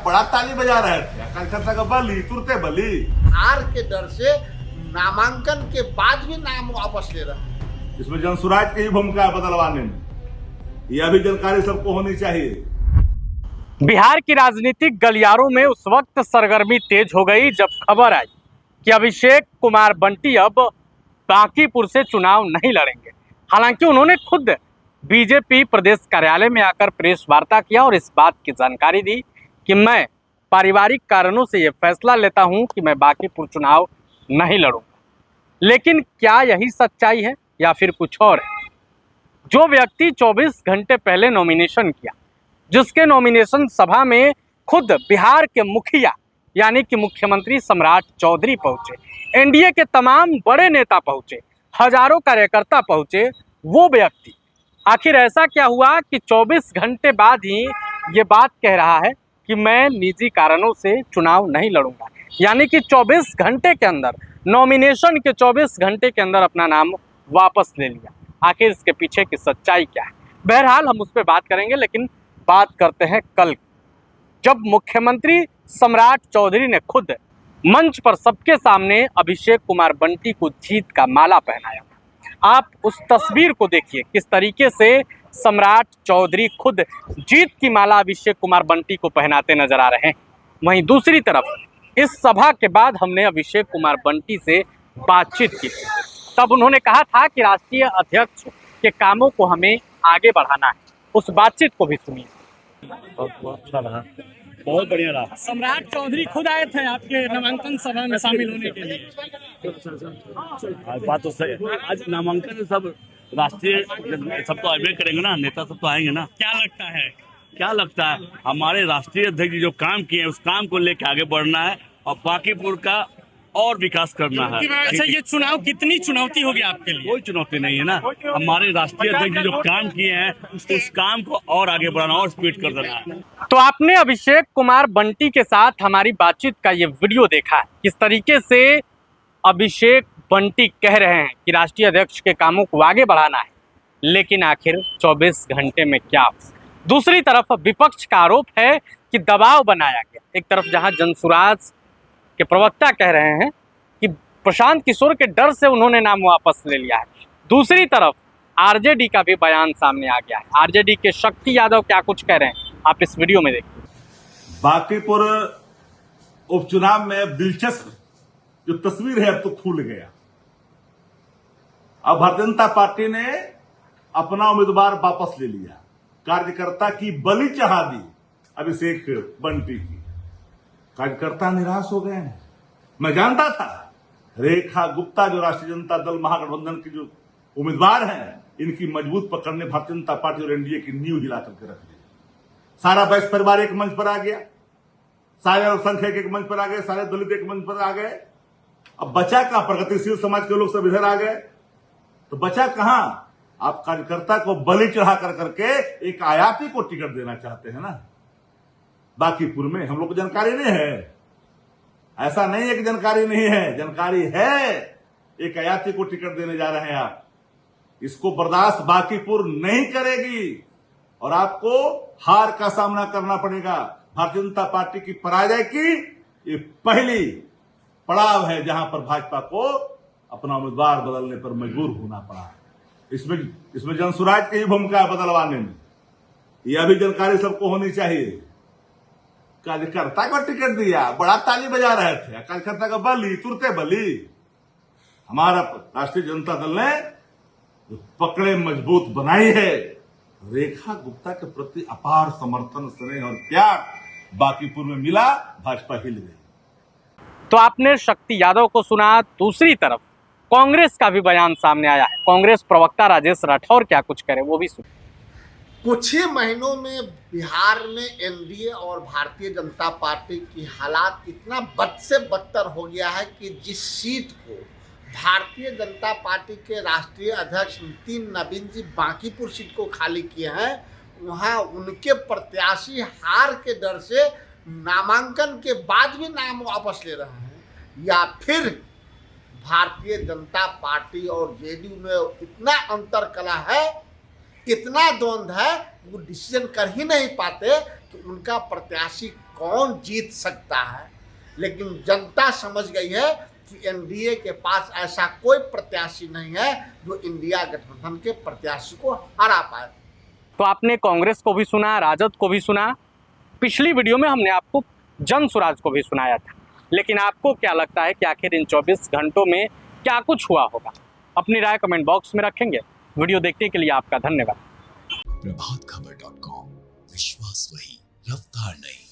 बड़ा ताली बजा रहे थे, कार्यकर्ता का बली तुरते बली। हार के डर से नामांकन के बाद भी नाम वापस ले रहे हैं। इसमें जनसुराज की ही भूमिका है बदलवाने में, यह भी जानकारी सबको होनी चाहिए। बिहार की राजनीतिक गलियारों में उस वक्त सरगर्मी तेज हो गई जब खबर आई कि अभिषेक कुमार बंटी अब बांकीपुर से चुनाव नहीं लड़ेंगे। हालांकि उन्होंने खुद बीजेपी प्रदेश कार्यालय में आकर प्रेस वार्ता किया और इस बात की जानकारी दी कि मैं पारिवारिक कारणों से ये फैसला लेता हूं कि मैं बांकीपुर चुनाव नहीं लड़ूंगा। लेकिन क्या यही सच्चाई है या फिर कुछ और है? जो व्यक्ति 24 घंटे पहले नॉमिनेशन किया, जिसके नॉमिनेशन सभा में खुद बिहार के मुखिया यानी कि मुख्यमंत्री सम्राट चौधरी पहुंचे, एनडीए के तमाम बड़े नेता पहुंचे, हजारों कार्यकर्ता पहुंचे, वो व्यक्ति आखिर ऐसा क्या हुआ कि 24 घंटे बाद ही ये बात कह रहा है कि मैं निजी कारणों से चुनाव नहीं लड़ूंगा। यानी कि 24 घंटे के अंदर, नॉमिनेशन के 24 घंटे के अंदर अपना नाम वापस ले लिया। आखिर इसके पीछे की सच्चाई क्या है? बहरहाल हम उस पर बात करेंगे, लेकिन बात करते हैं कल, जब मुख्यमंत्री सम्राट चौधरी ने खुद मंच पर सबके सामने अभिषेक कुमार बंटी को जीत का माला पहनाया। आप उस तस्वीर को देखिए, किस तरीके से सम्राट चौधरी खुद जीत की माला अभिषेक कुमार बंटी को पहनाते नजर आ रहे हैं। वहीं दूसरी तरफ इस सभा के बाद हमने अभिषेक कुमार बंटी से बातचीत की, तब उन्होंने कहा था कि राष्ट्रीय अध्यक्ष के कामों को हमें आगे बढ़ाना है। उस बातचीत को भी सुनिए। बहुत अच्छा रहा, बहुत बढ़िया रहा। सम्राट चौधरी खुद आए थे आपके नामांकन सभा में शामिल होने के लिए। आज बात तो सही है। आज नामांकन में सब राष्ट्रीय सब तो आगे करेंगे ना, नेता सब तो आएंगे ना। क्या लगता है हमारे राष्ट्रीय अध्यक्ष जी जो काम किए हैं उस काम को लेकर आगे बढ़ना है और बांकीपुर का और विकास करना है। अच्छा, ये चुनाव कितनी चुनौती होगी आपके लिए? कोई चुनौती नहीं है ना, हमारे राष्ट्रीय अध्यक्ष जी जो काम किए हैं उस काम को और आगे बढ़ाना और स्पीड कर देना है। तो आपने अभिषेक कुमार बंटी के साथ हमारी बातचीत का ये वीडियो देखा है, किस तरीके से अभिषेक बंटी कह रहे हैं कि राष्ट्रीय अध्यक्ष के कामों को आगे बढ़ाना है, लेकिन आखिर 24 घंटे में क्या? दूसरी तरफ विपक्ष का आरोप है कि दबाव बनाया गया। एक तरफ जहां जनसुराज के प्रवक्ता कह रहे हैं कि प्रशांत किशोर के डर से उन्होंने नाम वापस ले लिया है, दूसरी तरफ आरजेडी का भी बयान सामने आ गया है। आरजेडी के शक्ति यादव क्या कुछ कह रहे हैं, आप इस वीडियो में देखिए। बांकीपुर उपचुनाव में दिलचस्प जो तस्वीर है अब तो खुल गया। अब भारतीय जनता पार्टी ने अपना उम्मीदवार वापस ले लिया, कार्यकर्ता की बलि चढ़ा दी अभिषेक बंटी की। कार्यकर्ता निराश हो गए हैं। मैं जानता था रेखा गुप्ता जो राष्ट्रीय जनता दल महागठबंधन की जो उम्मीदवार हैं, इनकी मजबूत पकड़ ने भारतीय जनता पार्टी और एनडीए की नींव हिला करके रख दी। सारा वैश्य परिवार एक मंच पर आ गया, सारे अल्पसंख्यक एक मंच पर आ गए, सारे दलित एक मंच पर आ गए। अब बचा कहां? प्रगतिशील समाज के लोग सब इधर आ गए, तो बचा कहां? आप कार्यकर्ता को बलि चढ़ा कर करके एक आयाती को टिकट देना चाहते हैं ना। बांकीपुर में हम लोग को जानकारी नहीं है, ऐसा नहीं है कि जानकारी नहीं है, जानकारी है। एक आयाती को टिकट देने जा रहे हैं आप। इसको बर्दाश्त बांकीपुर नहीं करेगी और आपको हार का सामना करना पड़ेगा। भारतीय जनता पार्टी की पराजय की ये पहली पड़ाव है जहां पर भाजपा को अपना उम्मीदवार बदलने पर मजबूर होना पड़ा। इसमें जनसुराज की ही भूमिका है बदलवाने में, यह भी जानकारी सबको होनी चाहिए। कार्यकर्ता को टिकट दिया, बड़ा ताली बजा रहे थे, कार्यकर्ता का बली तुरते बली। हमारा राष्ट्रीय जनता दल ने पकड़े मजबूत बनाई है। रेखा गुप्ता के प्रति अपार समर्थन, स्नेह और प्यार बांकीपुर में मिला, भाजपा हिल गई। तो आपने शक्ति यादव को सुना, दूसरी तरफ कांग्रेस का भी बयान सामने आया है। कांग्रेस प्रवक्ता राजेश राठौर क्या कुछ करे वो भी सुनिए। कुछ ही महीनों में बिहार में एनडीए और भारतीय जनता पार्टी की हालात इतना बद से बदतर हो गया है कि जिस सीट को भारतीय जनता पार्टी के राष्ट्रीय अध्यक्ष नितिन नवीन जी बांकीपुर सीट को खाली किए हैं, वहां उनके प्रत्याशी हार के डर से नामांकन के बाद भी नाम वापस ले रहे हैं, या फिर भारतीय जनता पार्टी और जेडीयू में इतना अंतरकला है, इतना द्वंद्व है, वो डिसीजन कर ही नहीं पाते कि उनका प्रत्याशी कौन जीत सकता है, लेकिन जनता समझ गई है कि एनडीए के पास ऐसा कोई प्रत्याशी नहीं है जो इंडिया गठबंधन के प्रत्याशी को हरा पाए। तो आपने कांग्रेस को भी सुना, राजद को भी सुना, पिछली वीडियो में हमने आपको जन स्वराज को भी सुनाया था। लेकिन आपको क्या लगता है कि आखिर इन 24 घंटों में क्या कुछ हुआ होगा? अपनी राय कमेंट बॉक्स में रखेंगे। वीडियो देखने के लिए आपका धन्यवाद। प्रभातखबर.com, विश्वास वही, रफ्तार नहीं।